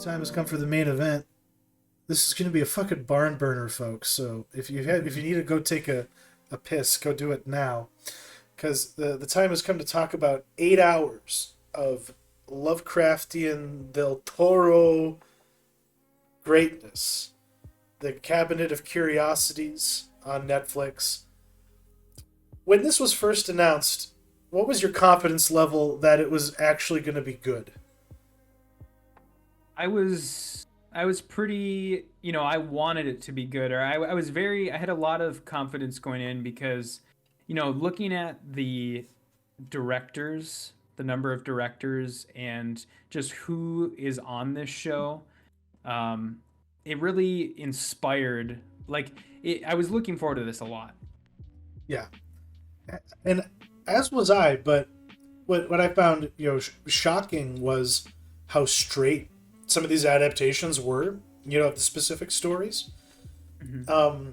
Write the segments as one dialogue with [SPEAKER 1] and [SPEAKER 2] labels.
[SPEAKER 1] time has come for the main event. This is going to be a fucking barn burner, folks. So if you need to go take a piss, go do it now, because the time has come to talk about 8 hours of Lovecraftian Del Toro greatness. The Cabinet of Curiosities on Netflix. When this was first announced, what was your confidence level that it was actually going to be good?
[SPEAKER 2] I was pretty, I wanted it to be good, or I had a lot of confidence going in because, looking at the directors, the number of directors, and just who is on this show, it really inspired. I was looking forward to this a lot.
[SPEAKER 1] Yeah, and as was I. But what I found shocking was how straight some of these adaptations were. Of the specific stories.
[SPEAKER 2] Mm-hmm.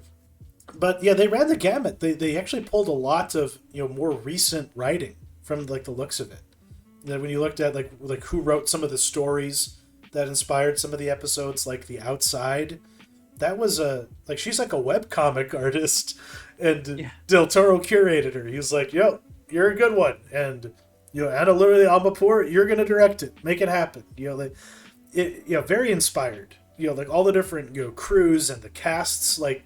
[SPEAKER 1] But yeah, they ran the gamut. They actually pulled a lot of more recent writing from like the looks of it. Then when you looked at like who wrote some of the stories that inspired some of the episodes, like The Outside, that was she's like a webcomic artist, and
[SPEAKER 2] Yeah.
[SPEAKER 1] Del Toro curated her. He was like, "Yo, you're a good one," and Anna literally Amapur, you're gonna direct it, make it happen. Very inspired. Like all the different crews and the casts. Like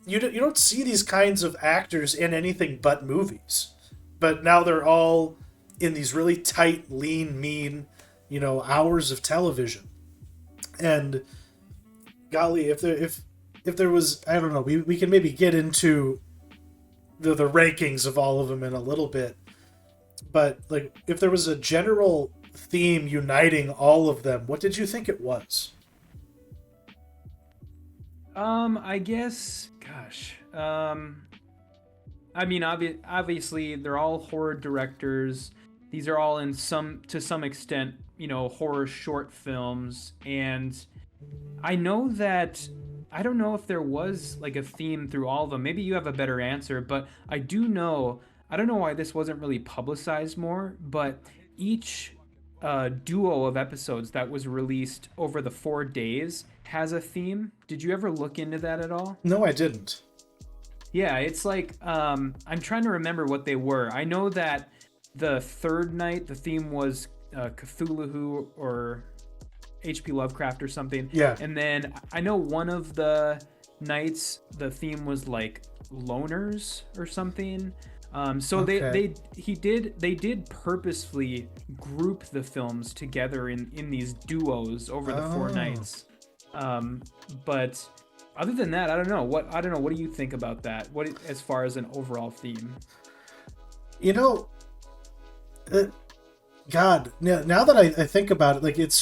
[SPEAKER 1] you don't see these kinds of actors in anything but movies, but now they're all in these really tight, lean, mean, hours of television. And golly, if there was, I don't know, we can maybe get into the rankings of all of them in a little bit, but like if there was a general theme uniting all of them, what did you think it was?
[SPEAKER 2] I guess, gosh. I mean, obviously, they're all horror directors. These are all to some extent, horror short films. And I know that, I don't know if there was like a theme through all of them. Maybe you have a better answer, but I don't know why this wasn't really publicized more, but each duo of episodes that was released over the 4 days has a theme. Did you ever look into that at all?
[SPEAKER 1] No, I didn't.
[SPEAKER 2] Yeah, it's like I'm trying to remember what they were. I know that the third night the theme was Cthulhu or H.P. Lovecraft or something.
[SPEAKER 1] Yeah.
[SPEAKER 2] And then I know one of the nights the theme was like loners or something. So
[SPEAKER 1] Okay.
[SPEAKER 2] they did purposefully group the films together in these duos over the four
[SPEAKER 1] Oh.
[SPEAKER 2] nights. But other than that, I don't know. What do you think about that? What as far as an overall theme?
[SPEAKER 1] You know, uh, God, now that I think about it, like it's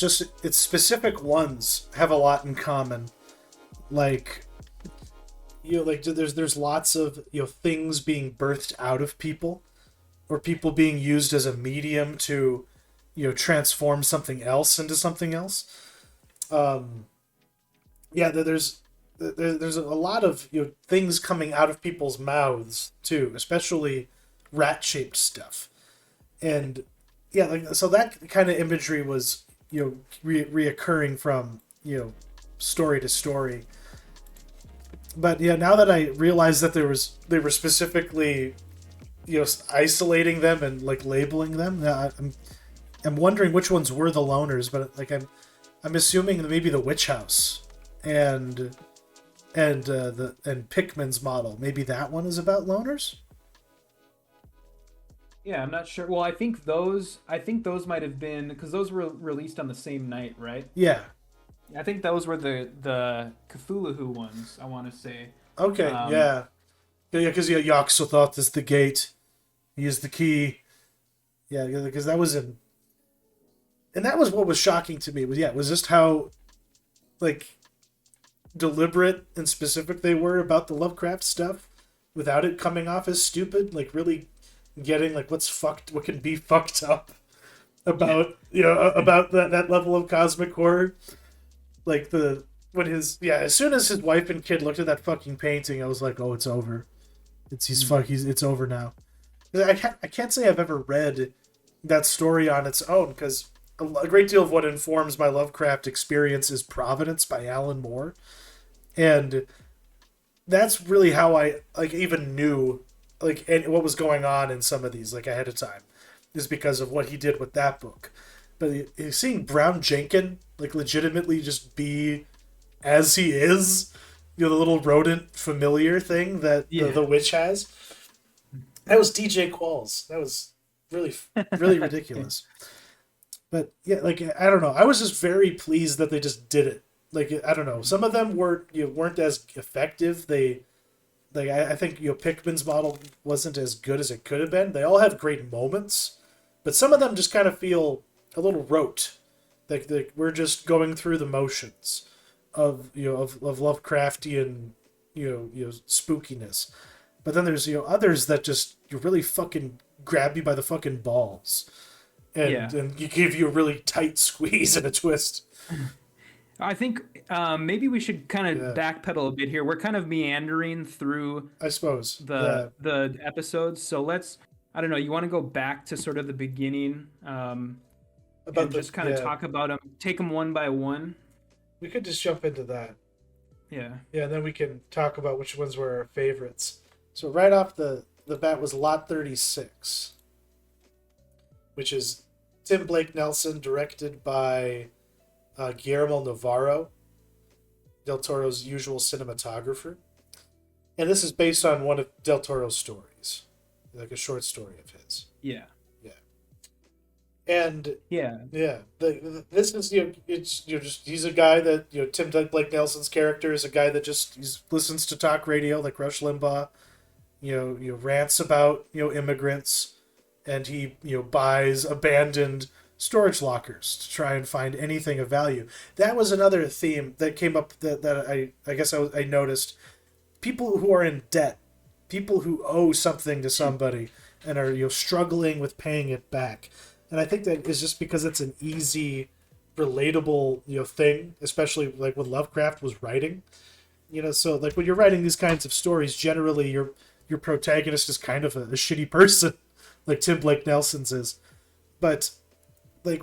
[SPEAKER 1] specific ones have a lot in common. Like like there's lots of things being birthed out of people, or people being used as a medium to transform something else into something else. Um, yeah, there's a lot of things coming out of people's mouths too, especially rat shaped stuff. And yeah, like so that kind of imagery was reoccurring from story to story. But yeah, now that I realize that they were specifically isolating them and like labeling them, I'm wondering which ones were the loners. But like I'm assuming that maybe the witch house and and Pickman's model, maybe that one is about loners.
[SPEAKER 2] Yeah, I'm not sure. Well, I think those might have been because those were released on the same night, right?
[SPEAKER 1] Yeah.
[SPEAKER 2] I think those were the Cthulhu ones. I want to say.
[SPEAKER 1] Okay.
[SPEAKER 2] Um,
[SPEAKER 1] Yeah. Yeah. Because Yog-Sothoth is the gate. He is the key. Yeah. Because that was in, and that was what was shocking to me. Was just how like deliberate and specific they were about the Lovecraft stuff, without it coming off as stupid. Like really getting like what can be fucked up
[SPEAKER 2] yeah,
[SPEAKER 1] about about that level of cosmic horror. Like the when his yeah, as soon as his wife and kid looked at that fucking painting, I was like, oh, it's over. He's it's over now. I can't say I've ever read that story on its own, because a great deal of what informs my Lovecraft experience is Providence by Alan Moore, and that's really how I like even knew like what was going on in some of these like ahead of time, is because of what he did with that book. But seeing Brown Jenkin like legitimately just be as he is, the little rodent familiar thing that the
[SPEAKER 2] Yeah.
[SPEAKER 1] witch has, that was DJ Qualls. That was really really ridiculous. But yeah, like I don't know. I was just very pleased that they just did it. Like I don't know. Some of them weren't as effective. They like I think Pickman's model wasn't as good as it could have been. They all have great moments, but some of them just kind of feel a little rote. Like we're just going through the motions of of Lovecraftian spookiness. But then there's others that just you really fucking grab you by the fucking balls,
[SPEAKER 2] Yeah.
[SPEAKER 1] and you give you a really tight squeeze and a twist.
[SPEAKER 2] I think maybe we should kind of
[SPEAKER 1] Yeah,
[SPEAKER 2] backpedal a bit here. We're kind of meandering through
[SPEAKER 1] I suppose. Yeah,
[SPEAKER 2] the episodes, so let's. I don't know. You want to go back to sort of the beginning,
[SPEAKER 1] about
[SPEAKER 2] and
[SPEAKER 1] the
[SPEAKER 2] just kind of
[SPEAKER 1] yeah.
[SPEAKER 2] talk about them, take them one by one.
[SPEAKER 1] We could just jump into that.
[SPEAKER 2] Yeah.
[SPEAKER 1] Yeah, and then we can talk about which ones were our favorites. So right off the bat was Lot 36, which is Tim Blake Nelson, directed by Guillermo Navarro, Del Toro's usual cinematographer. And this is based on one of Del Toro's stories, like a short story of his.
[SPEAKER 2] Yeah.
[SPEAKER 1] Yeah. And
[SPEAKER 2] Yeah.
[SPEAKER 1] yeah, this is it's just he's a guy that Tim Blake Nelson's character is a guy that just listens to talk radio like Rush Limbaugh, rants about immigrants, and he buys abandoned storage lockers to try and find anything of value. That was another theme that came up that I guess I noticed. People who are in debt, people who owe something to somebody and are struggling with paying it back. And I think that is just because it's an easy, relatable thing, especially like when Lovecraft was writing. So like when you're writing these kinds of stories, generally your protagonist is kind of a shitty person, like Tim Blake Nelson's is. But like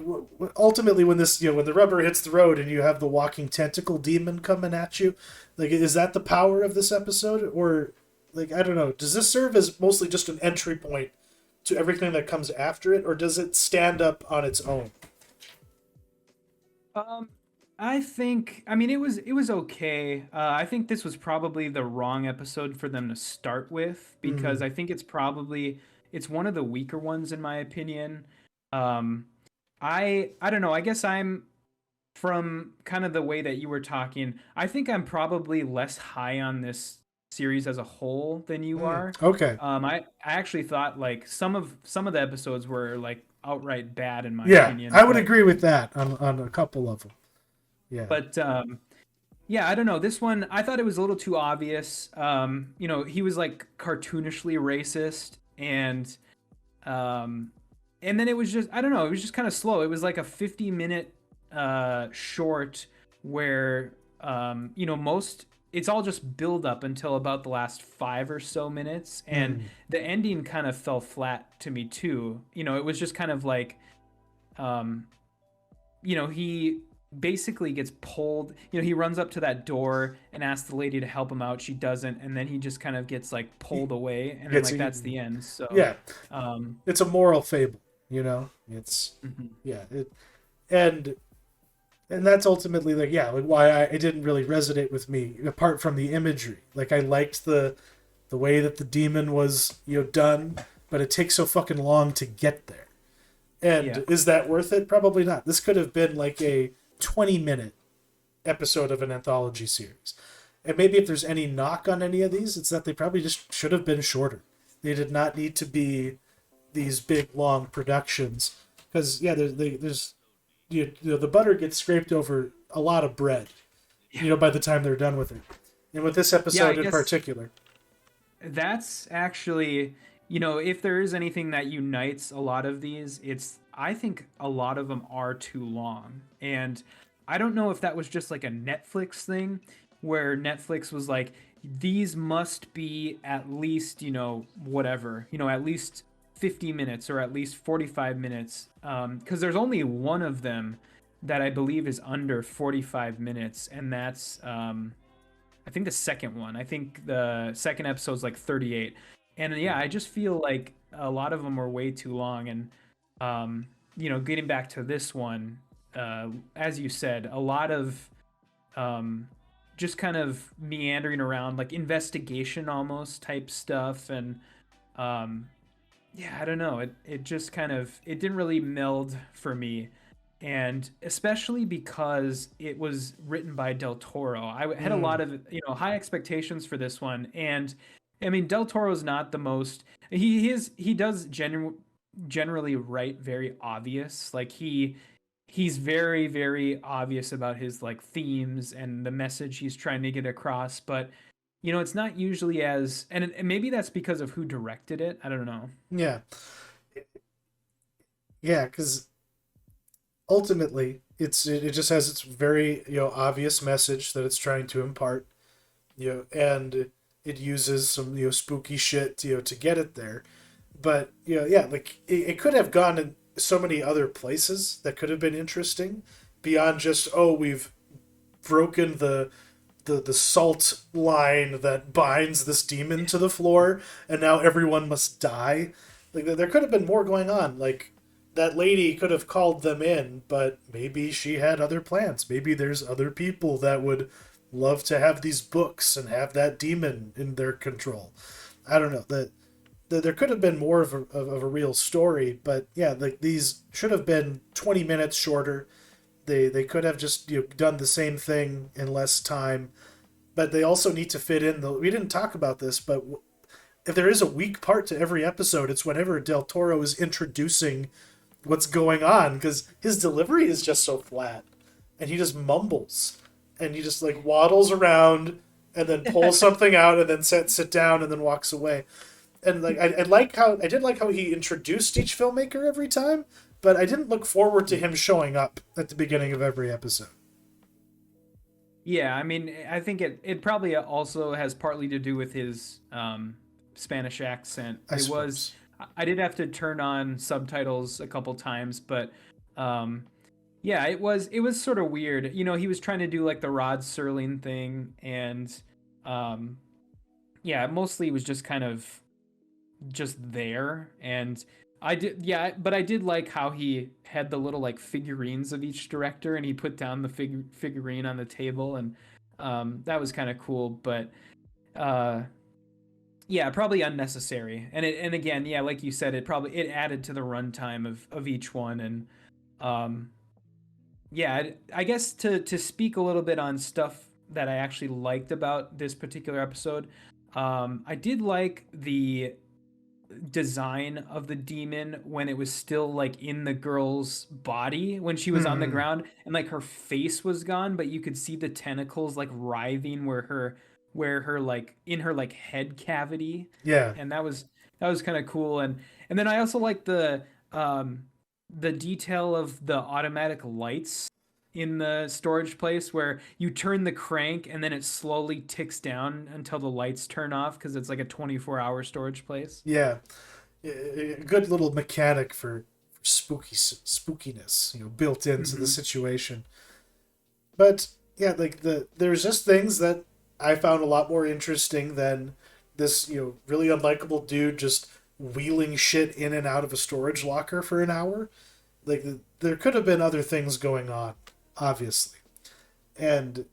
[SPEAKER 1] ultimately, when this when the rubber hits the road and you have the walking tentacle demon coming at you, like is that the power of this episode, or like I don't know, does this serve as mostly just an entry point to everything that comes after it, or does it stand up on its own?
[SPEAKER 2] Um, I think. I mean, it was okay. I think this was probably the wrong episode for them to start with because
[SPEAKER 1] Mm.
[SPEAKER 2] I think it's one of the weaker ones in my opinion. Um, I don't know. I guess I'm from kind of the way that you were talking. I think I'm probably less high on this series as a whole than you
[SPEAKER 1] Mm.
[SPEAKER 2] are.
[SPEAKER 1] Okay.
[SPEAKER 2] I actually thought like some of the episodes were like outright bad in my
[SPEAKER 1] Yeah,
[SPEAKER 2] opinion,
[SPEAKER 1] I would
[SPEAKER 2] but
[SPEAKER 1] agree with that on a couple of them. Yeah.
[SPEAKER 2] but yeah, I don't know. This one, I thought it was a little too obvious. He was like cartoonishly racist, um, and then it was just, I don't know, it was just kind of slow. It was like a 50-minute short where, most, it's all just build up until about the last 5 or so minutes. And
[SPEAKER 1] Mm.
[SPEAKER 2] the ending kind of fell flat to me too. It was just kind of like, um, he basically gets pulled. He runs up to that door and asks the lady to help him out. She doesn't, and then he just kind of gets like
[SPEAKER 1] He
[SPEAKER 2] pulled away, and then
[SPEAKER 1] gets
[SPEAKER 2] like that's
[SPEAKER 1] eaten.
[SPEAKER 2] the end. So,
[SPEAKER 1] Yeah,
[SPEAKER 2] um,
[SPEAKER 1] it's a moral fable. It's
[SPEAKER 2] mhm.
[SPEAKER 1] yeah it and and that's ultimately like why it didn't really resonate with me apart from the imagery. Like I liked the way that the demon was done, but it takes so fucking long to get there.
[SPEAKER 2] Yeah,
[SPEAKER 1] And is that worth it? Probably not. This could have been like a 20-minute episode of an anthology series. And maybe if there's any knock on any of these, it's that they probably just should have been shorter. They did not need to be these big long productions because there's the butter gets scraped over a lot of bread.
[SPEAKER 2] yeah,
[SPEAKER 1] By the time they're done with it, and with this
[SPEAKER 2] yeah. I
[SPEAKER 1] episode in
[SPEAKER 2] guess
[SPEAKER 1] particular.
[SPEAKER 2] that's actually, if there is anything that unites a lot of these, it's I think a lot of them are too long. And I don't know if that was just like a Netflix thing where Netflix was like, these must be at least, whatever, at least 50 minutes or at least 45 minutes, because there's only one of them that I believe is under 45 minutes, and that's I think the second one. I think the second episode's like 38. And yeah, I just feel like a lot of them are way too long. And, getting back to this one, as you said, a lot of um, just kind of meandering around, like investigation almost type stuff. And um, yeah, I don't know. It just kind of, it didn't really meld for me, and especially because it was written by Del Toro. I had a lot
[SPEAKER 1] Mm,
[SPEAKER 2] of high expectations for this one, and I mean Del Toro's not the most. He does generally write very obvious. Like he's very very obvious about his like themes and the message he's trying to get across, but it's not usually as, and maybe that's because of who directed it. I don't know.
[SPEAKER 1] yeah, yeah, because ultimately it just has its very obvious message that it's trying to impart, and it uses some spooky shit to get it there. But yeah, like it could have gone in so many other places that could have been interesting beyond just, oh, we've broken the salt line that binds this demon to the floor, and now everyone must die. Like there could have been more going on. Like that lady could have called them in, but maybe she had other plans. Maybe there's other people that would love to have these books and have that demon in their control. I don't know that there could have been more of a real story, but yeah, like these should have been 20 minutes shorter. They could have just done the same thing in less time, but they also need to fit in the. We didn't talk about this, but if there is a weak part to every episode, it's whenever Del Toro is introducing what's going on, because his delivery is just so flat, and he just mumbles, and he just like waddles around, and then pulls something out, and then sit down, and then walks away. And like I did like how he introduced each filmmaker every time, but I didn't look forward to him showing up at the beginning of every episode.
[SPEAKER 2] Yeah, I mean, I think it probably also has partly to do with his Spanish accent.
[SPEAKER 1] I suppose.
[SPEAKER 2] I did have to turn on subtitles a couple times, but um, yeah, it was sort of weird. He was trying to do like the Rod Serling thing, and um, yeah, mostly it was just kind of just there. And I did, yeah, but I did like how he had the little like figurines of each director, and he put down the figurine on the table, and that was kind of cool. But uh, yeah, probably unnecessary. And again, yeah, like you said, it added to the runtime of each one. And um, yeah, I guess to speak a little bit on stuff that I actually liked about this particular episode. I did like the design of the demon when it was still like in the girl's body when she was on the
[SPEAKER 1] Hmm.
[SPEAKER 2] ground, and like her face was gone, but you could see the tentacles like writhing where her like in her like head cavity.
[SPEAKER 1] Yeah.
[SPEAKER 2] And that was kind of cool. And then I also like um the detail of the automatic lights in the storage place, where you turn the crank and then it slowly ticks down until the lights turn off, because it's like a 24-hour storage place.
[SPEAKER 1] Yeah. A good little mechanic for spookiness, built into the
[SPEAKER 2] Hmm.
[SPEAKER 1] situation. But yeah, like there's just things that I found a lot more interesting than this, really unlikable dude just wheeling shit in and out of a storage locker for an hour. Like there could have been other things going on, obviously. And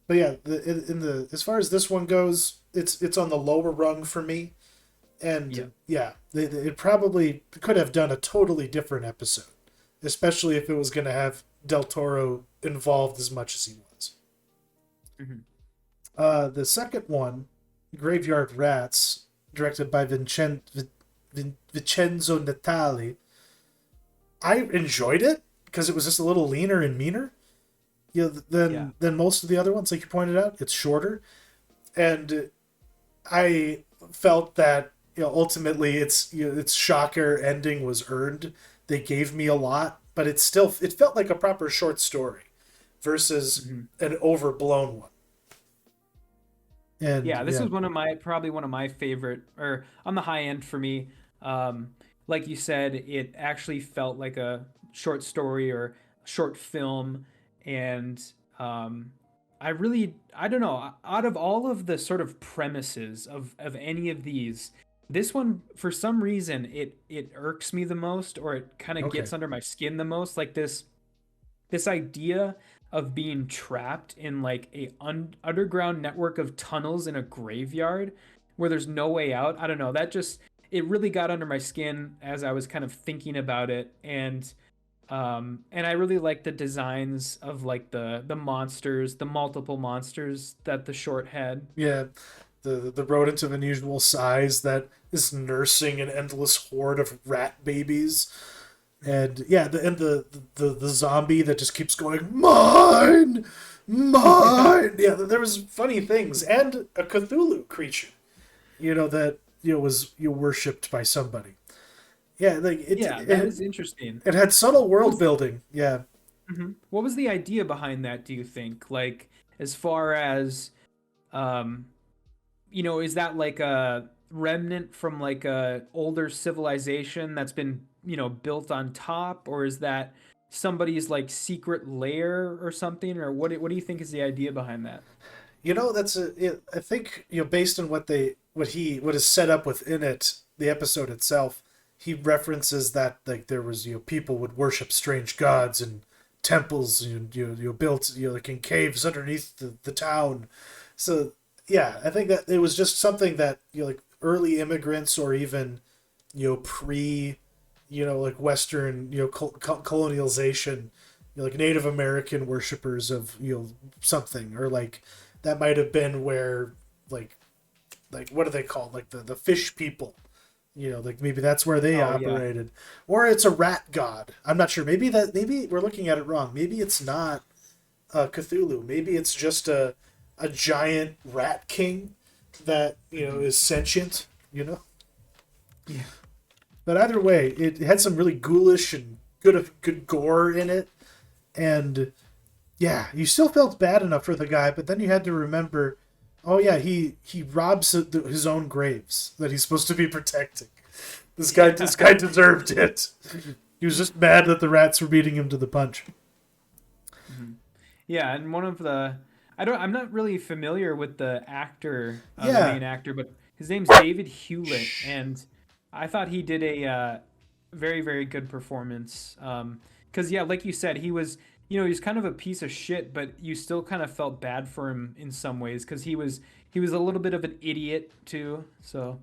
[SPEAKER 1] but yeah, in the as far as this one goes, it's on the lower rung for me.
[SPEAKER 2] Yeah.
[SPEAKER 1] And yeah, it probably could have done a totally different episode, especially if it was going to have Del Toro involved as much as he was.
[SPEAKER 2] Hmm.
[SPEAKER 1] The second one, Graveyard Rats, directed by Vincenzo Natali, I enjoyed it because it was just a little leaner and meaner,
[SPEAKER 2] Yeah.
[SPEAKER 1] than most of the other ones. Like you pointed out, it's shorter, and I felt that ultimately its shocker ending was earned. They gave me a lot, but it felt like a proper short story versus
[SPEAKER 2] Hmm.
[SPEAKER 1] an overblown one. And
[SPEAKER 2] Yeah, this
[SPEAKER 1] yeah,
[SPEAKER 2] was one of my probably one of my favorite, or on the high end for me. Um, like you said, it actually felt like a short story or short film. And um, I don't know, out of all of the sort of premises of any of these, this one, for some reason, it irks me the most, or it kind of
[SPEAKER 1] Okay.
[SPEAKER 2] gets under my skin the most. Like this idea of being trapped in like a underground network of tunnels in a graveyard where there's no way out. I don't know. That just, it really got under my skin as I was kind of thinking about it. And I really like the designs of like the monsters, the multiple monsters that the short had.
[SPEAKER 1] Yeah, the rodent of unusual size that is nursing an endless horde of rat babies. And yeah, the zombie that just keeps going, mine, mine. Yeah, there was funny things, and a Cthulhu creature, that was worshipped by somebody. Yeah, like
[SPEAKER 2] Yeah, that is interesting.
[SPEAKER 1] it had subtle
[SPEAKER 2] What
[SPEAKER 1] world
[SPEAKER 2] was
[SPEAKER 1] building. Yeah,
[SPEAKER 2] what was the idea behind that, do you think? Like, as far as um is that like a remnant from like a older civilization that's been, built on top, or is that somebody's like secret lair or something, or what do you think is the idea behind that?
[SPEAKER 1] that's I think based on what is set up within it, the episode itself, he references that like there was people would worship strange gods and temples built like in caves underneath the town. So yeah, I think that it was just something that like early immigrants or even pre like Western colonialization, like Native American worshippers of something, or like that might have been where like what do they call like the fish people, like maybe that's where they
[SPEAKER 2] Oh yeah.
[SPEAKER 1] operated, or it's a rat god. I'm not sure. Maybe we're looking at it wrong. Maybe it's not Cthulhu. Maybe it's just a giant rat king that
[SPEAKER 2] Hmm.
[SPEAKER 1] is sentient.
[SPEAKER 2] Yeah.
[SPEAKER 1] But either way, it had some really ghoulish and good gore in it, and yeah, you still felt bad enough for the guy, but then you had to remember, oh yeah, he robs his own graves that he's supposed to be protecting.
[SPEAKER 2] Yeah.
[SPEAKER 1] This guy deserved it. He was just mad that the rats were beating him to the punch.
[SPEAKER 2] Hmm. Yeah, and one of the, I'm not really familiar with the actor, the
[SPEAKER 1] Yeah,
[SPEAKER 2] main actor, but his name's David Hewlett, and I thought he did a very, very good performance. Because yeah, like you said, he's kind of a piece of shit, but you still kind of felt bad for him in some ways because he was a little bit of an idiot too. So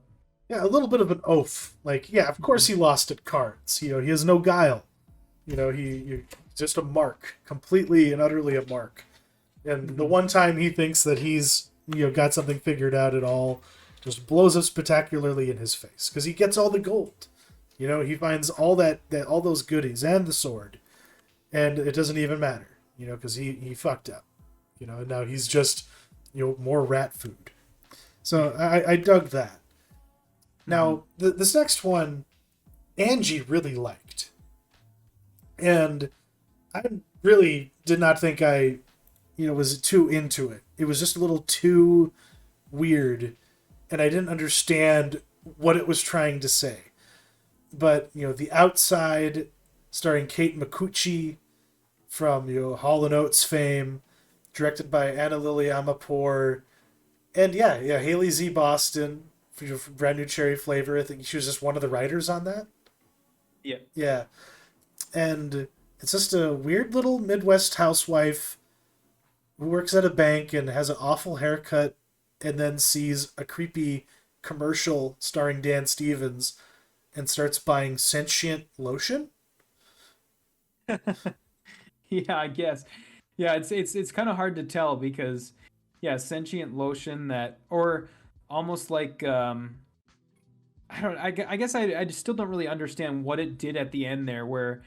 [SPEAKER 1] yeah, a little bit of an oaf. Like, yeah, of course he lost at cards. He has no guile. He's just a mark, completely and utterly a mark. And the
[SPEAKER 2] Mhm.
[SPEAKER 1] one time he thinks that he's got something figured out at all, just blows up spectacularly in his face because he gets all the gold. He finds all that all those goodies and the sword, and it doesn't even matter. Because he fucked up. And now he's just more rat food. So I dug that.
[SPEAKER 2] Mhm.
[SPEAKER 1] Now this next one, Angie really liked, and I really did not think I was too into it. It was just a little too weird, and I didn't understand what it was trying to say. But The Outside, starring Kate Micucci from Hall and Oates fame, directed by Anna Lily Amapour, and yeah, Haley Z. Boston for Brand New Cherry Flavor. I think she was just one of the writers on that.
[SPEAKER 2] Yeah.
[SPEAKER 1] Yeah, and it's just a weird little Midwest housewife who works at a bank and has an awful haircut, and then sees a creepy commercial starring Dan Stevens and starts buying sentient lotion.
[SPEAKER 2] Yeah, I guess. Yeah, it's kind of hard to tell because yeah, sentient lotion that, or almost like I don't I guess I just still don't really understand what it did at the end there where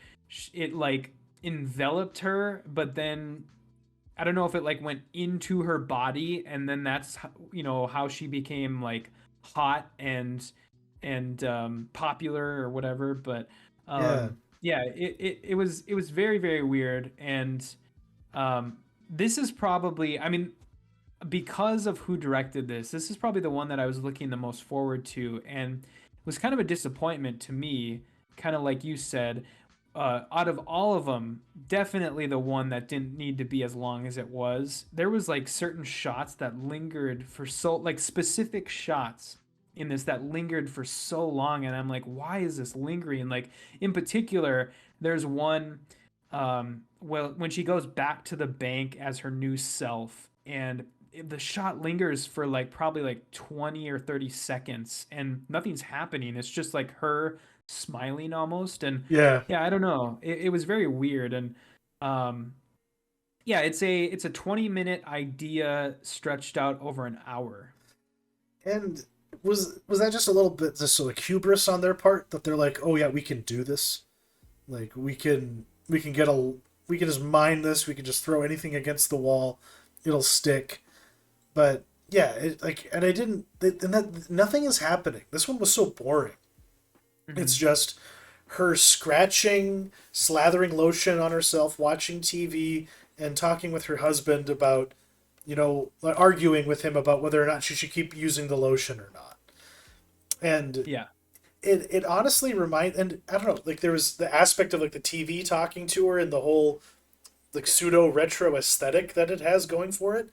[SPEAKER 2] it like enveloped her, but then I don't know if it like went into her body and then that's how she became like hot and popular or whatever. But
[SPEAKER 1] Yeah,
[SPEAKER 2] yeah, it was very, very weird. And this is probably, I mean, because of who directed this is probably the one that I was looking the most forward to. And was kind of a disappointment to me, kind of like you said. Out of all of them, definitely the one that didn't need to be as long as it was. There was like certain shots that lingered for so, like specific shots in this that lingered for so long, and I'm like, why is this lingering? Like in particular, there's one, well, when she goes back to the bank as her new self, and the shot lingers for like probably like 20 or 30 seconds and nothing's happening. It's just like her smiling almost. And
[SPEAKER 1] Yeah.
[SPEAKER 2] yeah, I don't know. It was very weird. And um, yeah, it's a 20-minute idea stretched out over an hour.
[SPEAKER 1] And was that just a little bit just like hubris on their part that they're like, oh yeah, we can do this. Like we can get a we can just mine this. We can just throw anything against the wall, it'll stick. But yeah, like, and I didn't, and that nothing is happening. This one was so boring. It's
[SPEAKER 2] Hmm.
[SPEAKER 1] just her scratching, slathering lotion on herself, watching TV, and talking with her husband about, like, arguing with him about whether or not she should keep using the lotion or not. And
[SPEAKER 2] Yeah.
[SPEAKER 1] it honestly and I don't know, like there was the aspect of like the TV talking to her and the whole like pseudo retro aesthetic that it has going for it.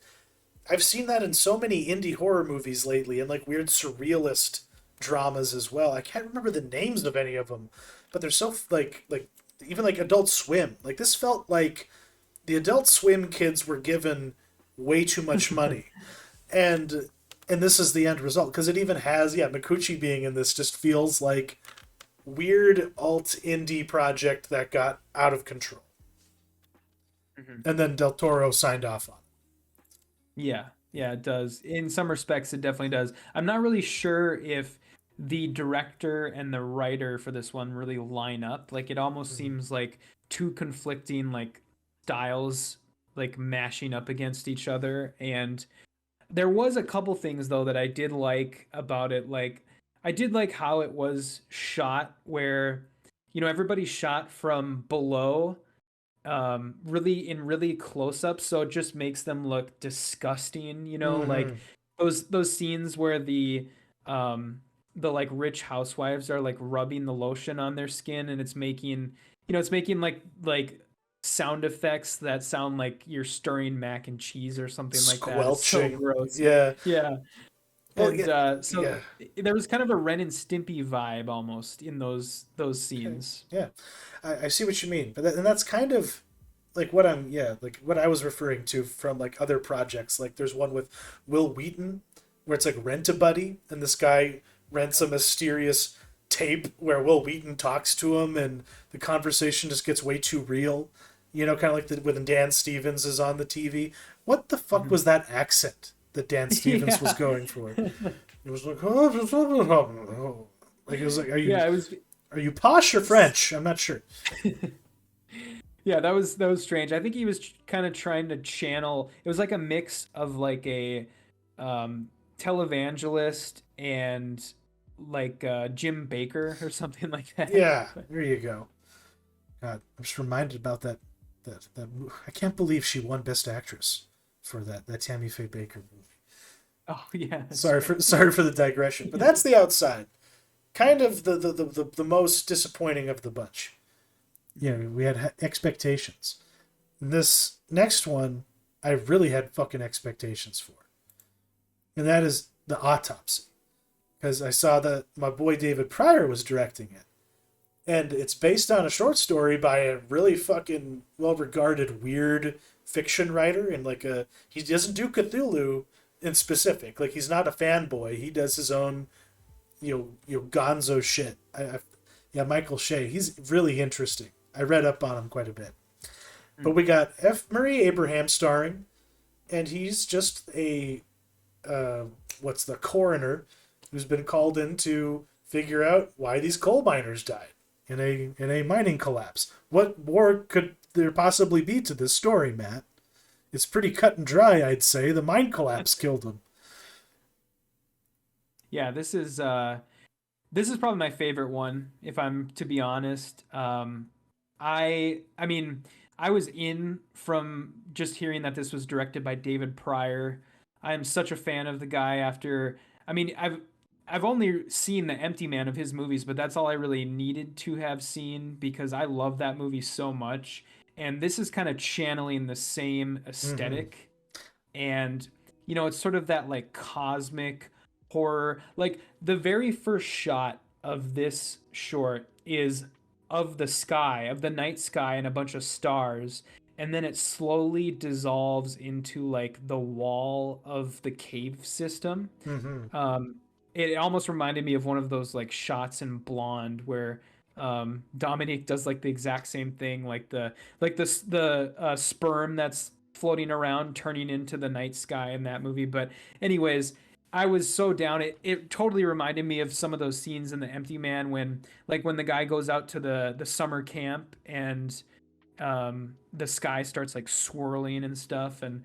[SPEAKER 1] I've seen that in so many indie horror movies lately and like weird surrealist dramas as well. I can't remember the names of any of them, but they're so like even like Adult Swim. Like this felt like the Adult Swim kids were given way too much money, and this is the end result because it even has, yeah, Mikuchi being in this just feels like weird alt indie project that got out of control,
[SPEAKER 2] Hmm.
[SPEAKER 1] and then Del Toro signed off on.
[SPEAKER 2] Yeah,
[SPEAKER 1] Yeah.
[SPEAKER 2] yeah, it does. In some respects, it definitely does. I'm not really sure if the director and the writer for this one really line up. Like, it almost
[SPEAKER 1] Mhm.
[SPEAKER 2] seems like two conflicting like styles like mashing up against each other. And there was a couple things though that I did like about it. Like, I did like how it was shot, where everybody shot from below, really in really close up, so it just makes them look disgusting, like
[SPEAKER 1] Mm-hmm.
[SPEAKER 2] those scenes where um the like rich housewives are like rubbing the lotion on their skin, and it's making like sound effects that sound like you're stirring mac and cheese or something like that. It's so
[SPEAKER 1] Squelching.
[SPEAKER 2] gross.
[SPEAKER 1] Yeah.
[SPEAKER 2] Yeah.
[SPEAKER 1] Well,
[SPEAKER 2] And
[SPEAKER 1] yeah,
[SPEAKER 2] so
[SPEAKER 1] yeah.
[SPEAKER 2] there was kind of a Ren and Stimpy vibe almost in those
[SPEAKER 1] Okay.
[SPEAKER 2] scenes.
[SPEAKER 1] Yeah. I see what you mean, but and that's kind of like what like what I was referring to from like other projects. Like there's one with Will Wheaton where it's like Rent a Buddy, and this guy rents a mysterious tape where Will Wheaton talks to him, and the conversation just gets way too real. Kind of like when Dan Stevens is on the TV. What the fuck
[SPEAKER 2] Mhm.
[SPEAKER 1] was that accent that Dan Stevens was
[SPEAKER 2] Yeah.
[SPEAKER 1] going for? It was like, oh, like it was like,
[SPEAKER 2] Yeah, it was.
[SPEAKER 1] are you posh or French? I'm not sure.
[SPEAKER 2] Yeah, that was strange. I think he was kind of trying to channel. It was like a mix of like a um televangelist and like Jim Baker or something like that.
[SPEAKER 1] Yeah,
[SPEAKER 2] But
[SPEAKER 1] there you go. God, I'm just reminded about that. I can't believe she won Best Actress for that Tammy Faye Baker movie.
[SPEAKER 2] oh yeah, that's
[SPEAKER 1] Sorry for
[SPEAKER 2] right.
[SPEAKER 1] sorry for the digression, but that's The Outside. Kind of the most disappointing of the bunch. We had expectations. This next one, I really had fucking expectations for, and that is The Autopsy, because I saw that my boy David Pryor was directing it, and it's based on a short story by a really fucking well-regarded weird fiction writer, and like he doesn't do Cthulhu in specific. Like he's not a fanboy. He does his own gonzo shit. Yeah, Michael Shea. He's really interesting. I read up on him quite a bit. But
[SPEAKER 2] Hmm.
[SPEAKER 1] we got F. Murray Abraham starring, and he's just a uh, what's the coroner who's been called in to figure out why these coal miners died in a mining collapse. What more could there possibly be to this story, Matt? It's pretty cut and dry, I'd say. The mine collapse killed them.
[SPEAKER 2] Yeah, this is probably my favorite one, if I'm to be honest. I mean, I was in from just hearing that this was directed by David Pryor. I'm such a fan of the guy. I mean, I've I've only seen the Empty Man of his movies, but that's all I really needed to have seen because I love that movie so much. And this is kind of channeling the same
[SPEAKER 1] Mm-hmm.
[SPEAKER 2] aesthetic. And, it's sort of that like cosmic horror. Like the very first shot of this short is of the sky, of the night sky, and a bunch of stars. And then it slowly dissolves into like the wall of the cave system.
[SPEAKER 1] Mm-hmm.
[SPEAKER 2] um, it almost reminded me of one of those like shots in Blonde where Dominique does like the exact same thing, like the sperm that's floating around turning into the night sky in that movie. But anyways, I was so down. It totally reminded me of some of those scenes in The Empty Man when the guy goes out to the summer camp and the sky starts like swirling and stuff. And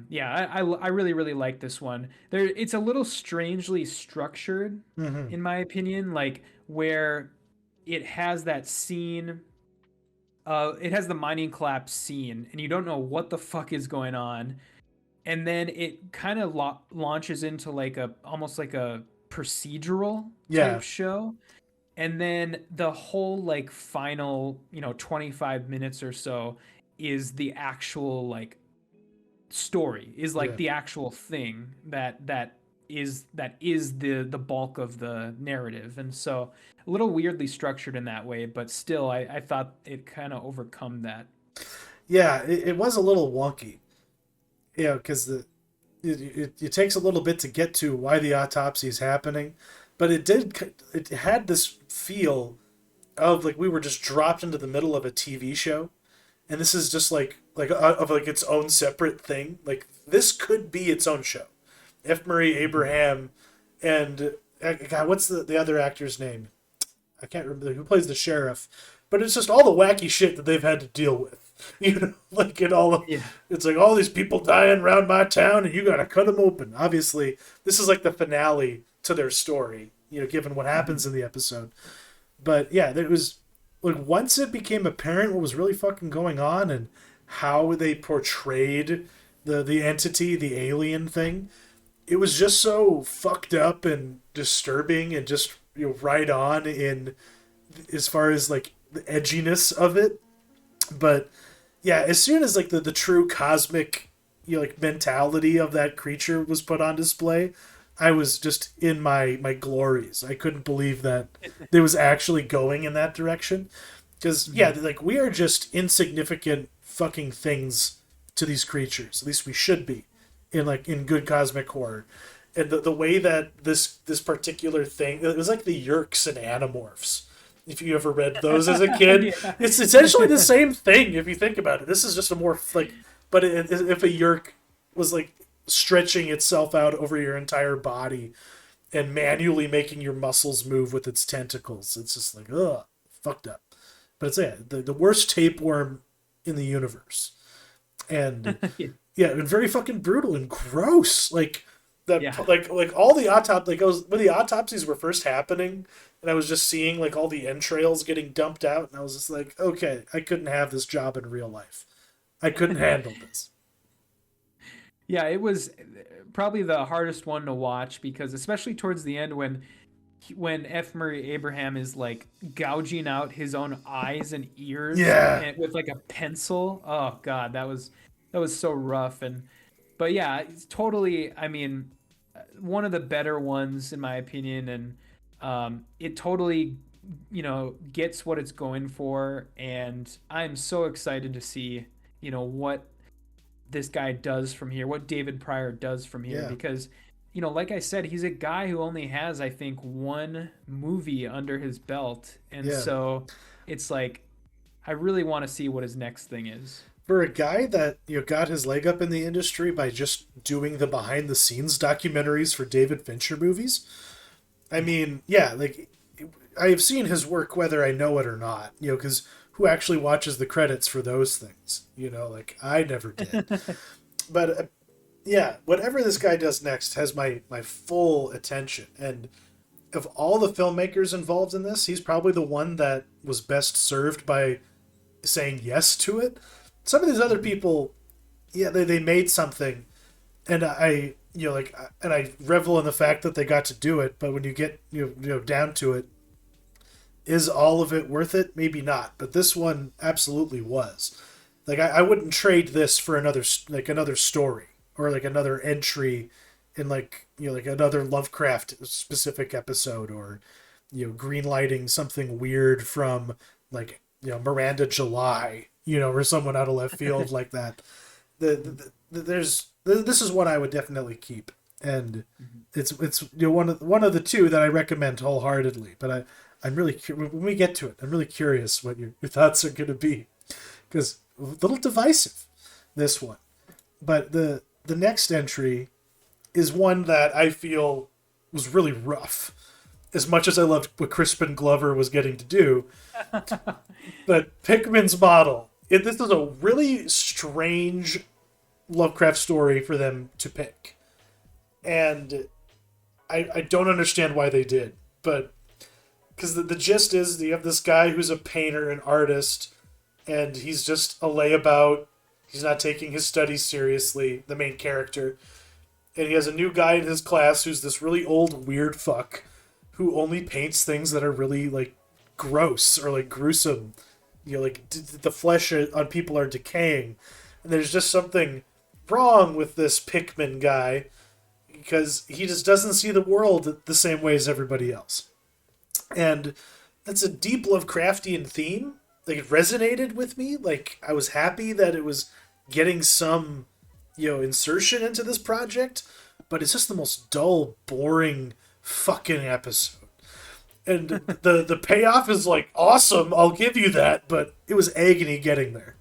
[SPEAKER 2] yeah, I really really like this one. It's a little strangely structured,
[SPEAKER 1] Mm-hmm.
[SPEAKER 2] in my opinion, like where it has that scene. It has the mining collapse scene, and you don't know what the fuck is going on, and then it kind of launches into like a almost like a procedural type
[SPEAKER 1] Yeah.
[SPEAKER 2] show, and then the whole like final 25 minutes or so is the actual like story, is like
[SPEAKER 1] Yeah.
[SPEAKER 2] the actual thing that is the bulk of the narrative. And so a little weirdly structured in that way, but still I thought it kind of overcome that.
[SPEAKER 1] Yeah. It was a little wonky, because it takes a little bit to get to why the autopsy is happening, but it had this feel of like we were just dropped into the middle of a TV show, and this is just like of like its own separate thing. Like this could be its own show. F. Murray
[SPEAKER 2] Mhm.
[SPEAKER 1] Abraham and God, what's the other actor's name? I can't remember who plays the sheriff, but it's just all the wacky shit that they've had to deal with. Like in all of,
[SPEAKER 2] Yeah.
[SPEAKER 1] it's like all these people dying around my town, and you gotta cut them open. Obviously, this is like the finale to their story. Given what happens
[SPEAKER 2] Mhm.
[SPEAKER 1] in the episode. But yeah, it was like once it became apparent what was really fucking going on and how they portrayed the entity, the alien thing, it was just so fucked up and disturbing and just right on in as far as like the edginess of it. But yeah, as soon as like the true cosmic like mentality of that creature was put on display, I was just in my glories. I couldn't believe that it was actually going in that direction. Because yeah,
[SPEAKER 2] Mhm.
[SPEAKER 1] like we are just insignificant fucking things to these creatures. At least we should be in good cosmic horror. And the way that this particular thing, it was like the Yerks and Animorphs. If you ever read those as a kid,
[SPEAKER 2] Yeah.
[SPEAKER 1] it's essentially the same thing if you think about it. This is just a more like, but if a Yerk was like stretching itself out over your entire body and manually making your muscles move with its tentacles, it's just like ugh, fucked up. But it's yeah, the worst tapeworm in the universe, and yeah, and very fucking brutal and gross. Like
[SPEAKER 2] Yeah.
[SPEAKER 1] that, like all the like I was when the autopsies were first happening, and I was just seeing like all the entrails getting dumped out, and I was just like, okay, I couldn't have this job in real life. I couldn't handle this.
[SPEAKER 2] Yeah, it was probably the hardest one to watch because especially towards the end when F. Murray Abraham is like gouging out his own eyes and ears
[SPEAKER 1] Yeah,
[SPEAKER 2] and with like a pencil. Oh God, that was so rough. And but yeah, it's totally. I mean, one of the better ones in my opinion, and it totally gets what it's going for. And I'm so excited to see what this guy does from here, what David Pryor does from here,
[SPEAKER 1] yeah,
[SPEAKER 2] because like I said, he's a guy who only has, I think, one movie under his belt, and
[SPEAKER 1] yeah.
[SPEAKER 2] so it's like I really want to see what his next thing is.
[SPEAKER 1] For a guy that got his leg up in the industry by just doing the behind the scenes documentaries for David Fincher movies, I mean, yeah, like I have seen his work whether I know it or not, because who actually watches the credits for those things? Like I never did. But yeah, whatever this guy does next has my full attention. And of all the filmmakers involved in this, he's probably the one that was best served by saying yes to it. Some of these other people, yeah, they made something, and like, and I revel in the fact that they got to do it. But when you get down to it, is all of it worth it? Maybe not. But this one absolutely was. Like I wouldn't trade this for another story or like another entry in like like another Lovecraft specific episode, or green lighting something weird from like Miranda July, or someone out of left field like that. This is one I would definitely keep, and it's one of the two that I recommend wholeheartedly. But I'm really when we get to it, I'm really curious what your thoughts are going to be, because a little divisive, this one. But the next entry is one that I feel was really rough. As much as I loved what Crispin Glover was getting to do, but Pickman's model. This is a really strange Lovecraft story for them to pick, and I don't understand why they did, but because the gist is you have this guy who's a painter, an artist, and he's just a layabout. He's not taking his studies seriously, the main character. And he has a new guy in his class who's this really old, weird fuck who only paints things that are really, like, gross or, like, gruesome. Like, the flesh on people are decaying. And there's just something wrong with this Pickman guy because he just doesn't see the world the same way as everybody else. And that's a deep Lovecraftian theme. Like, it resonated with me. Like, I was happy that it was getting some, insertion into this project. But it's just the most dull, boring fucking episode. And the payoff is, like, awesome. I'll give you that. But it was agony getting there.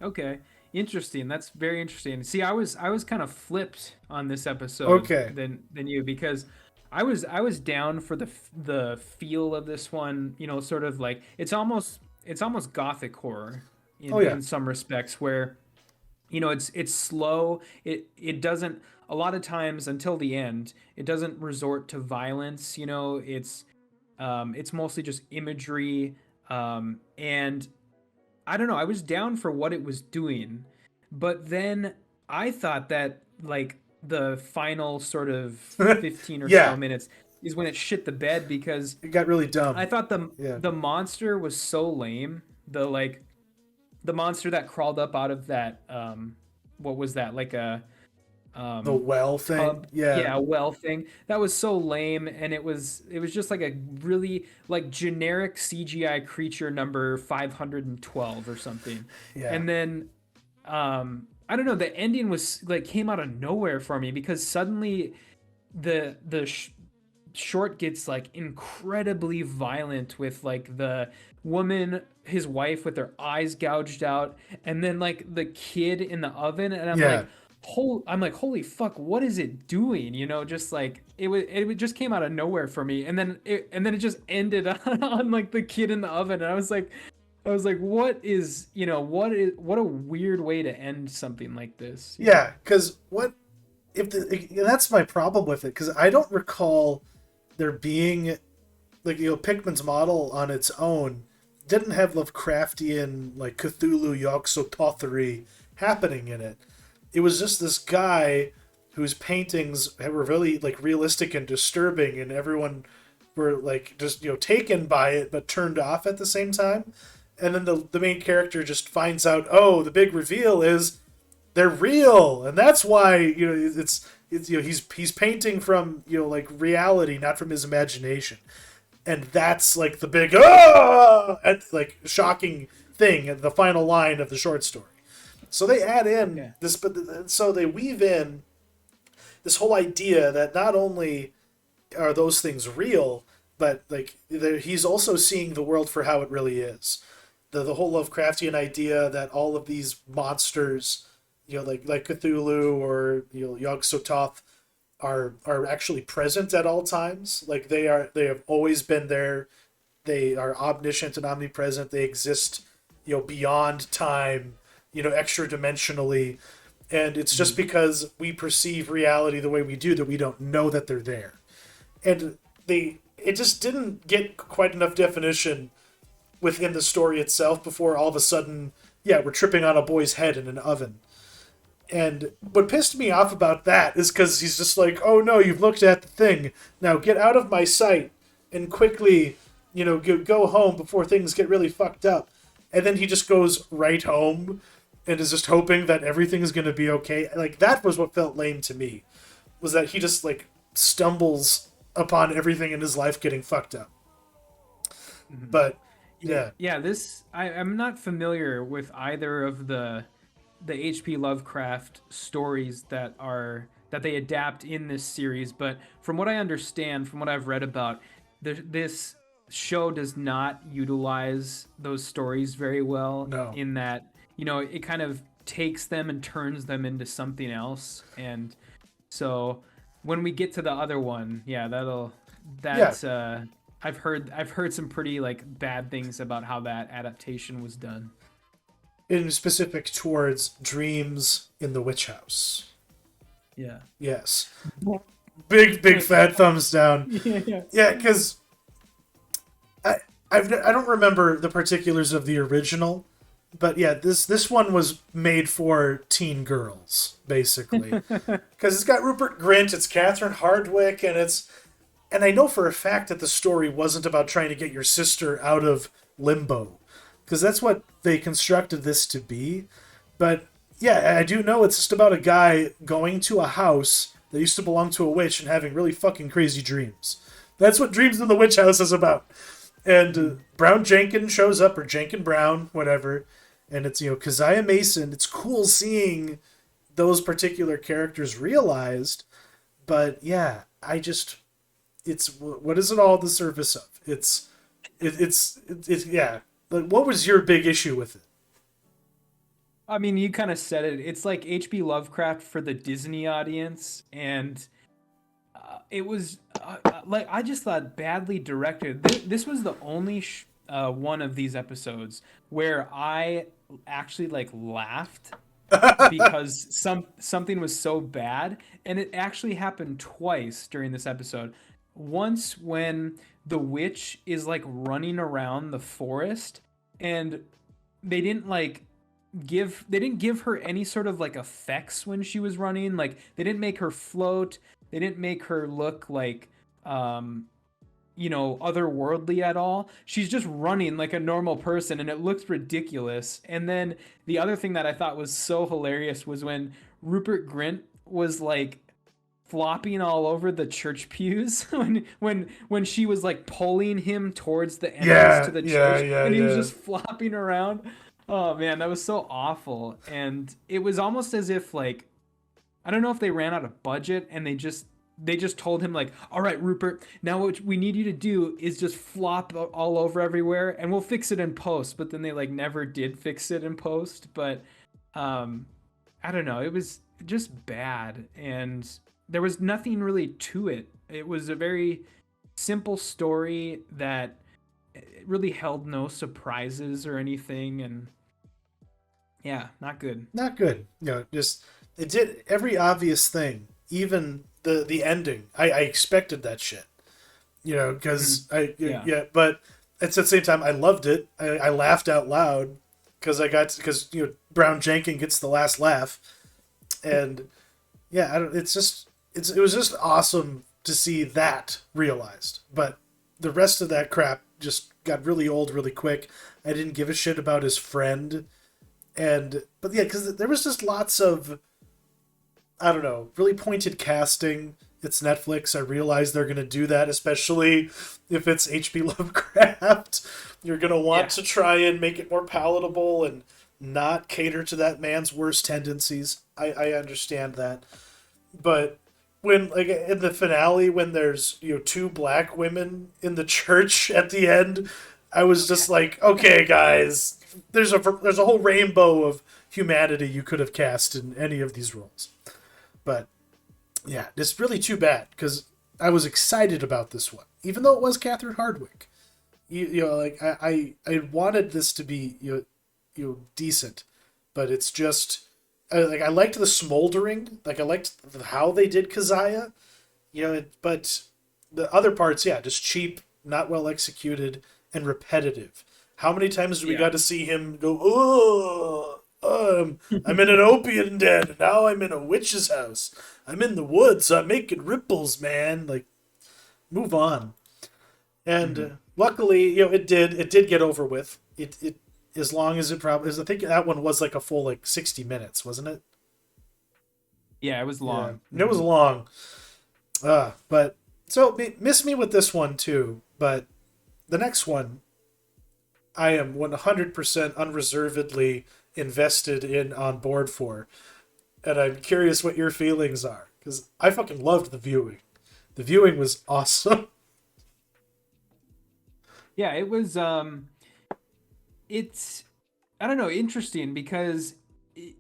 [SPEAKER 2] Okay, interesting. That's very interesting. See, I was kind of flipped on this episode
[SPEAKER 1] Okay.
[SPEAKER 2] than you, because I was down for the feel of this one. Sort of like it's almost gothic horror
[SPEAKER 1] Oh, yeah.
[SPEAKER 2] in some respects, where it's slow. It doesn't, a lot of times until the end, it doesn't resort to violence. It's mostly just imagery, and I don't know. I was down for what it was doing, but then I thought that, like, the final sort of 15 or so
[SPEAKER 1] Yeah.
[SPEAKER 2] minutes is when it shit the bed, because
[SPEAKER 1] It got really
[SPEAKER 2] I
[SPEAKER 1] dumb.
[SPEAKER 2] thought the
[SPEAKER 1] Yeah.
[SPEAKER 2] the monster was so lame. The monster that crawled up out of that, what was that, like a
[SPEAKER 1] The well thing.
[SPEAKER 2] tub,
[SPEAKER 1] Yeah.
[SPEAKER 2] yeah, a well thing, that was so lame. And it was just like a really, like, generic CGI creature number 512 or something.
[SPEAKER 1] Yeah.
[SPEAKER 2] And then I don't know, the ending was like, came out of nowhere for me, because suddenly the short gets, like, incredibly violent, with, like, the woman, his wife, with their eyes gouged out, and then, like, the kid in the oven. And
[SPEAKER 1] Yeah.
[SPEAKER 2] holy fuck, what is it doing? Just like, it just came out of nowhere for me. And then it just ended on like the kid in the oven. And I was like, what a weird way to end something like this.
[SPEAKER 1] Yeah. Because what if that's my problem with it? Because I don't recall there being like Pickman's model on its own didn't have Lovecraftian like Cthulhu Yog-Sothothery happening in it. It was just this guy whose paintings were really like realistic and disturbing, and everyone were like just taken by it but turned off at the same time. And then the main character just finds out, oh, the big reveal is they're real, and that's why it's he's painting from like reality, not from his imagination. And that's like the big and like shocking thing at the final line of the short story. So they add in
[SPEAKER 2] Okay.
[SPEAKER 1] this, but so they weave in this whole idea that not only are those things real, but like he's also seeing the world for how it really is. The whole Lovecraftian idea that all of these monsters, like Cthulhu or Yog Sothoth, are actually present at all times. Like they have always been there. They are omniscient and omnipresent. They exist, beyond time, extra dimensionally, and it's just because we perceive reality the way we do that we don't know that they're there. And it just didn't get quite enough definition within the story itself before all of a sudden, yeah, we're tripping on a boy's head in an oven. And what pissed me off about that is because he's just like, oh no, you've looked at the thing. Now get out of my sight and quickly, go home before things get really fucked up. And then he just goes right home and is just hoping that everything's going to be okay. Like, that was what felt lame to me, was that he just, like, stumbles upon everything in his life getting fucked up. But, yeah.
[SPEAKER 2] Yeah, I'm not familiar with either of the H.P. Lovecraft stories that they adapt in this series, but from what I understand, from what I've read about, this show does not utilize those stories very well,
[SPEAKER 1] No.
[SPEAKER 2] in that, it kind of takes them and turns them into something else. And so when we get to the other one, yeah,
[SPEAKER 1] Yeah.
[SPEAKER 2] that's I've heard some pretty like bad things about how that adaptation was done.
[SPEAKER 1] In specific towards dreams in the witch house.
[SPEAKER 2] Yeah.
[SPEAKER 1] Yes. Big fat thumbs down.
[SPEAKER 2] Yeah.
[SPEAKER 1] Yeah, because I don't remember the particulars of the original, but yeah, this one was made for teen girls basically, because it's got Rupert Grint, it's Catherine Hardwicke, and I know for a fact that the story wasn't about trying to get your sister out of limbo, because that's what they constructed this to be. But yeah, I do know it's just about a guy going to a house that used to belong to a witch and having really fucking crazy dreams. That's what Dreams in the Witch House is about. And Brown Jenkins shows up, or Jenkin Brown, whatever, and it's, Keziah Mason. It's cool seeing those particular characters realized, but yeah, it's, what is it all the surface of? It's yeah. Like, what was your big issue with it?
[SPEAKER 2] I mean, you kind of said it. It's like H.P. Lovecraft for the Disney audience, and it was like, I just thought badly directed. This was the only one of these episodes where I actually like laughed because something was so bad, and it actually happened twice during this episode. Once when the witch is like running around the forest, and they didn't like they didn't give her any sort of like effects when she was running. Like, they didn't make her float, they didn't make her look like otherworldly at all. She's just running like a normal person, and it looks ridiculous. And then the other thing that I thought was so hilarious was when Rupert Grint was like flopping all over the church pews when she was like pulling him towards the entrance to the church, and he was just flopping around. Oh man, that was so awful. And it was almost as if, like, I don't know if they ran out of budget and they just told him, like, all right, Rupert, now what we need you to do is just flop all over everywhere, and we'll fix it in post. But then they like never did fix it in post. But I don't know, it was just bad, and there was nothing really to it. It was a very simple story that really held no surprises or anything, and yeah, not good.
[SPEAKER 1] Not good. Just, it did every obvious thing, even the ending. I expected that shit. Because yeah, but at the same time, I loved it. I laughed out loud because Brown Jenkins gets the last laugh, and yeah, it was just awesome to see that realized. But the rest of that crap just got really old really quick. I didn't give a shit about his friend, but yeah, because there was just lots of, I don't know, really pointed casting. It's Netflix. I realize they're gonna do that, especially if it's H.P. Lovecraft. You're gonna want to try and make it more palatable and not cater to that man's worst tendencies. I understand that, but when, like, in the finale, when there's two black women in the church at the end, I was just like, okay, guys, there's a whole rainbow of humanity you could have cast in any of these roles. But yeah, it's really too bad, because I was excited about this one, even though it was Catherine Hardwicke. Like, I wanted this to be decent, but it's just, like, I liked the smoldering, like, I liked how they did Keziah, but the other parts, yeah, just cheap, not well executed, and repetitive. How many times do we got to see him go, oh, I'm in an opium den, and now I'm in a witch's house. I'm in the woods. I'm making ripples, man. Like, move on. And
[SPEAKER 2] Hmm.
[SPEAKER 1] luckily, it did get over with. It as long as it probably is. I think that one was like a full like 60 minutes, wasn't it?
[SPEAKER 2] Yeah, it was
[SPEAKER 1] Yeah,
[SPEAKER 2] long.
[SPEAKER 1] it was
[SPEAKER 2] Hmm.
[SPEAKER 1] long. But so miss me with this one too. But the next one, I am 100% unreservedly invested in on board for, and I'm curious what your feelings are because I fucking loved the viewing. The viewing was awesome.
[SPEAKER 2] Yeah, it was. It's I don't know, interesting because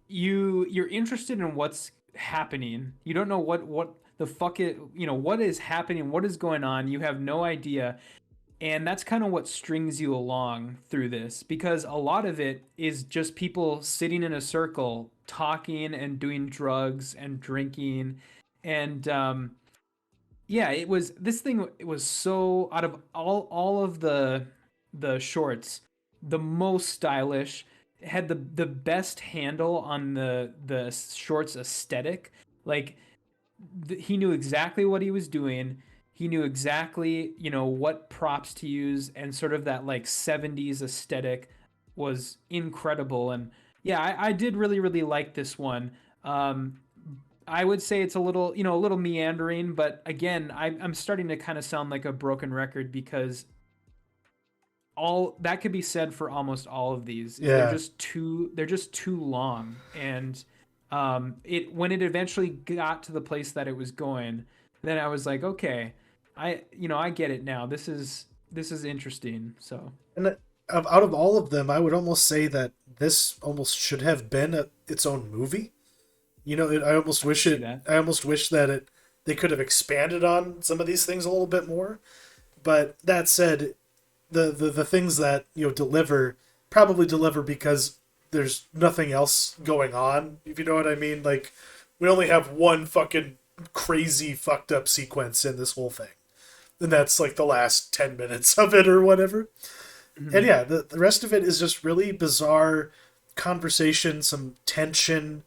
[SPEAKER 2] you're interested in what's happening. You don't know what the fuck it what is happening, what is going on. You have no idea. And that's kind of what strings you along through this because a lot of it is just people sitting in a circle talking and doing drugs and drinking. And yeah, it was this thing. It was so out of all of the shorts, the most stylish. It had the best handle on the shorts aesthetic. Like he knew exactly what he was doing. He knew exactly, what props to use, and sort of that like 70s aesthetic was incredible. And yeah, I did really, really like this one. Um, I would say it's a little, a little meandering, but again, I'm starting to kind of sound like a broken record because all that could be said for almost all of these is
[SPEAKER 1] Yeah,
[SPEAKER 2] they're just too long. And it when it eventually got to the place that it was going, then I was like, okay, I get it now. This is interesting. So
[SPEAKER 1] and out of all of them, I would almost say that this almost should have been its own movie. I almost
[SPEAKER 2] I can
[SPEAKER 1] wish
[SPEAKER 2] see
[SPEAKER 1] it.
[SPEAKER 2] that.
[SPEAKER 1] I almost wish that they could have expanded on some of these things a little bit more. But that said, the things that deliver probably deliver because there's nothing else going on. If you know what I mean, like we only have one fucking crazy fucked up sequence in this whole thing, and that's like the last 10 minutes of it or whatever. And
[SPEAKER 2] Mhm.
[SPEAKER 1] yeah, the rest of it is just really bizarre conversation, some tension.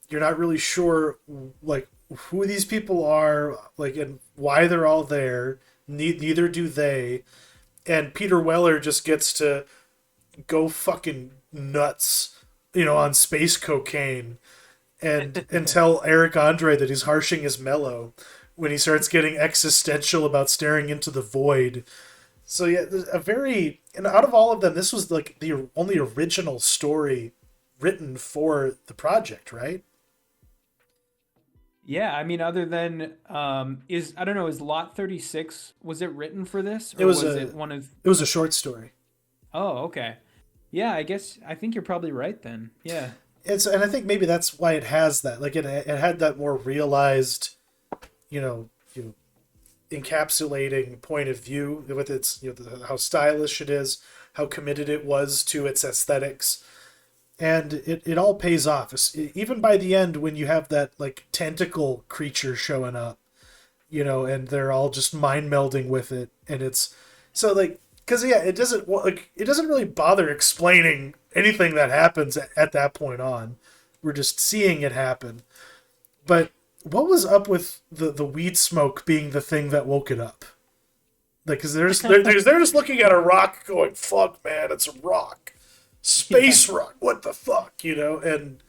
[SPEAKER 1] You're not really sure like who these people are, like, and why they're all there. Neither do they. And Peter Weller just gets to go fucking nuts, on space cocaine, and tell Eric Andre that he's harshing his mellow when he starts getting existential about staring into the void. So yeah, there's a very and out of all of them, this was like the only original story written for the project, right?
[SPEAKER 2] Yeah, I mean, other than is I don't know, is Lot 36, was it written for this
[SPEAKER 1] It
[SPEAKER 2] or
[SPEAKER 1] was
[SPEAKER 2] was
[SPEAKER 1] a
[SPEAKER 2] it one of?
[SPEAKER 1] it was a short story.
[SPEAKER 2] Oh, okay. Yeah, I think you're probably right then. Yeah.
[SPEAKER 1] And I think maybe that's why it has that. Like it had that more realized, you know, you know, encapsulating point of view with its how stylish it is, how committed it was to its aesthetics, and it all pays off. Even by the end when you have that like tentacle creature showing up, and they're all just mind melding with it, and it's so like because yeah, it doesn't really bother explaining anything that happens at that point on. We're just seeing it happen. But what was up with the weed smoke being the thing that woke it up? Like, because they're just looking at a rock, going, "Fuck, man, it's a rock,
[SPEAKER 2] Yeah.
[SPEAKER 1] space rock. What the fuck, And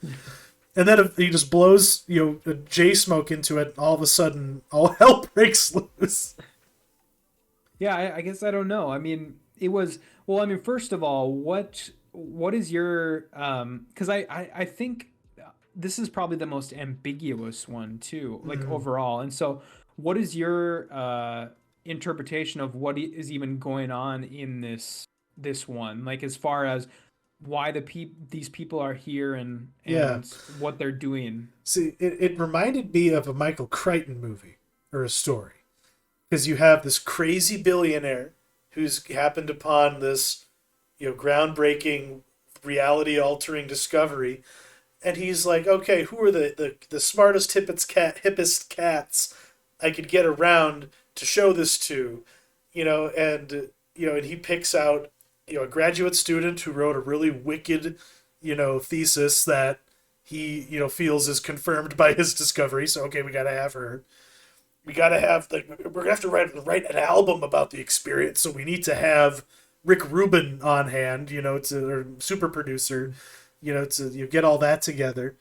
[SPEAKER 1] then he just blows a J smoke into it. And all of a sudden, all hell breaks loose.
[SPEAKER 2] Yeah, I guess I don't know. I mean, it was well, I mean, first of all, what is your cuz I think this is probably the most ambiguous one too, like
[SPEAKER 1] Mm.
[SPEAKER 2] overall. And so what is your interpretation of what is even going on in this one? Like as far as why these people are here
[SPEAKER 1] Yeah.
[SPEAKER 2] and what they're doing.
[SPEAKER 1] See, it reminded me of a Michael Crichton movie or a story because you have this crazy billionaire who's happened upon this groundbreaking reality altering discovery, and he's like, okay, who are the smartest hippest cats I could get around to show this to, and and he picks out a graduate student who wrote a really wicked thesis that he feels is confirmed by his discovery. So okay, we gotta have her. We gotta have we're gonna have to write an album about the experience. So we need to have Rick Rubin on hand. It's a super producer. To get all that together,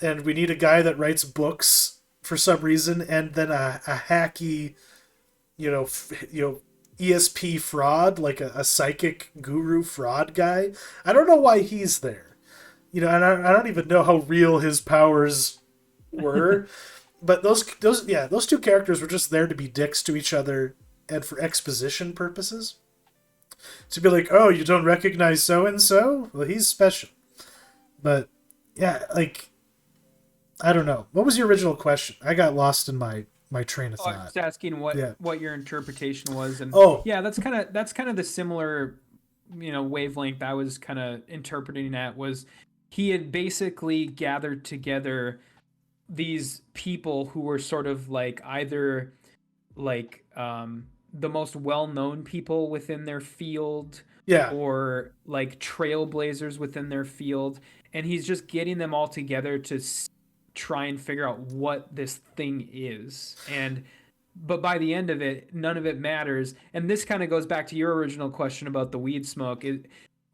[SPEAKER 1] and we need a guy that writes books for some reason, and then a hacky, ESP fraud, like a psychic guru fraud guy. I don't know why he's there. And I don't even know how real his powers were. But those two characters were just there to be dicks to each other and for exposition purposes. To be like, oh, you don't recognize so and so? Well, he's special. But yeah, like I don't know. What was your original question? I got lost in my train of
[SPEAKER 2] Oh, I was
[SPEAKER 1] thought.
[SPEAKER 2] just asking
[SPEAKER 1] Yeah.
[SPEAKER 2] what your interpretation was, and
[SPEAKER 1] Oh,
[SPEAKER 2] yeah, that's kind of the similar, wavelength I was kind of interpreting that was he had basically gathered together these people who were sort of like either like the most well-known people within their field
[SPEAKER 1] yeah.
[SPEAKER 2] or like trailblazers within their field, and he's just getting them all together to try and figure out what this thing is. And but by the end of it, none of it matters. And this kind of goes back to your original question about the weed smoke.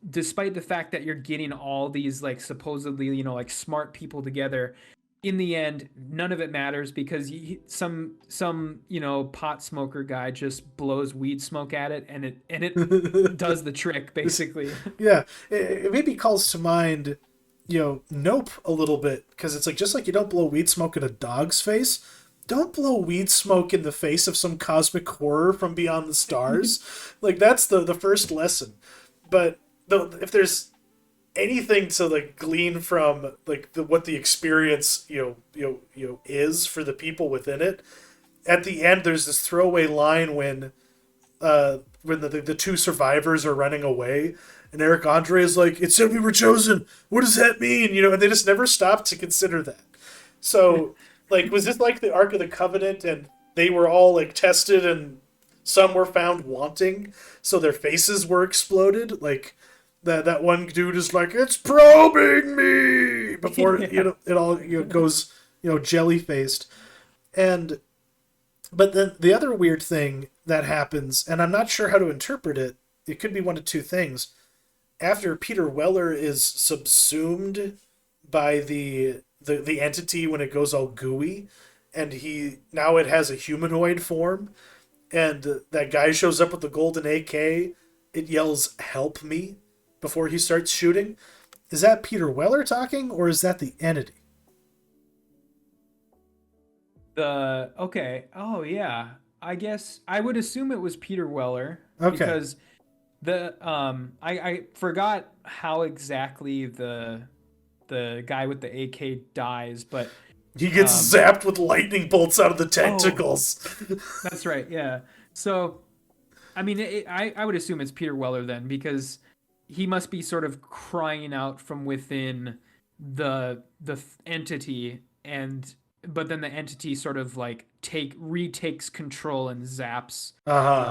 [SPEAKER 2] Despite the fact that you're getting all these like supposedly like smart people together, in the end none of it matters because some pot smoker guy just blows weed smoke at it, and it does the trick basically.
[SPEAKER 1] Yeah. It maybe calls to mind, Nope a little bit, because it's like just like you don't blow weed smoke in a dog's face. Don't blow weed smoke in the face of some cosmic horror from beyond the stars. Like that's the first lesson. But if there's anything to like glean from like what the experience is for the people within it, at the end there's this throwaway line when the two survivors are running away, and Eric Andre is like, "It said we were chosen. What does that mean?" And they just never stop to consider that. So, like, was this like the Ark of the Covenant, and they were all like tested, and some were found wanting, so their faces were exploded? Like that one dude is like, "It's probing me," before
[SPEAKER 2] Yeah.
[SPEAKER 1] it all goes jelly faced, and but then the other weird thing that happens, and I'm not sure how to interpret it. It could be one of two things. After Peter Weller is subsumed by the entity when it goes all gooey, and it has a humanoid form, and that guy shows up with the golden AK. It yells "Help me" before he starts shooting. Is that Peter Weller talking, or is that the entity?
[SPEAKER 2] The Okay. Oh yeah. I guess I would assume it was Peter Weller
[SPEAKER 1] Okay.
[SPEAKER 2] because I forgot how exactly the guy with the AK dies, but
[SPEAKER 1] He gets
[SPEAKER 2] um
[SPEAKER 1] zapped with lightning bolts out of the
[SPEAKER 2] oh,
[SPEAKER 1] tentacles.
[SPEAKER 2] that's right. Yeah. So I mean, I would assume it's Peter Weller then because he must be sort of crying out from within the entity, and but then the entity sort of like retakes control and zaps
[SPEAKER 1] Uh huh.